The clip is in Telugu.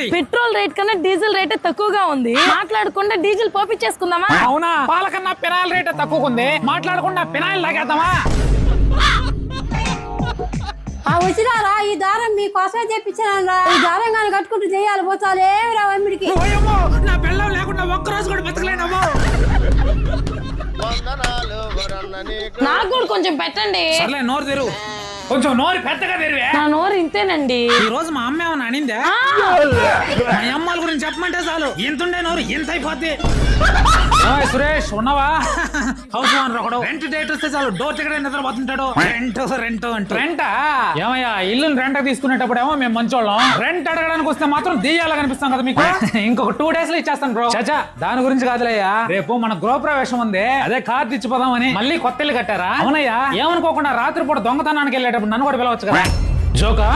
చెప్పండి. పెట్రోల్ రేట్ కన్నా డీజిల్ రేట్ తక్కువగా ఉంది. మాట్లాడకుండా డీజిల్ పోపిచ్చేసుకుందామా? అవునా? పాల కన్నా పినాయిల్ రేట్ తక్కువ ఉంది. మాట్లాడకుండా పినాయిల్ లాగేద్దామా? వచ్చినారా? ఈ దారం మీకోసమే తెప్పించాను. ఈ దారం కానీ కట్టుకుంటూ చేయాలి పోతాలు ఏమి రా అమ్మిడికి. నా పిల్లలు లేకుండా ఒక్కరోజు కూడా బతకలేనమ్మో. నాకు కూడా కొంచెం పెట్టండి. సర్లే, నోరు తెరు. కొంచెం నోరు పెద్దగా తెరివే. నా నోరు ఇంతేనండి. ఈ రోజు మా అమ్మ ఏమన్నా అనిందా? మా అమ్మాల గురించి చెప్పమంటే చాలు ఇంతుండే నోరు ఇంత అయిపోద్ది. సురేష్ ఉన్నావా? హౌస్ ఓనర్ ఒకడు రెంట్ డేట్ వస్తే చాలు డోర్ టికెట్ నిద్రపోతుంటాడు. రెంటా? ఏమయ్యా, ఇల్లు రెంట్ తీసుకునేటప్పుడు ఏమో మేము మంచోళ్ళం, రెంట్ అడగడానికి వస్తే మాత్రం దెయ్యాలా కనిపిస్తాం కదా మీకు. ఇంకొక 2 days లో ఇచ్చేస్తాను బ్రో. చచ్చా, దాని గురించి కాదులయ్యా. రేపు మన గృహప్రవేశం ఉంది, అదే కార్డు ఇచ్చిపోదామని. మళ్ళీ కొత్త ఇల్లు కట్టారా? అవునయ్యా. ఏమనుకోకుండా రాత్రిపూట దొంగతనానికి వెళ్ళేటప్పుడు నన్ను కూడా పిలవచ్చు కదా. జోకా?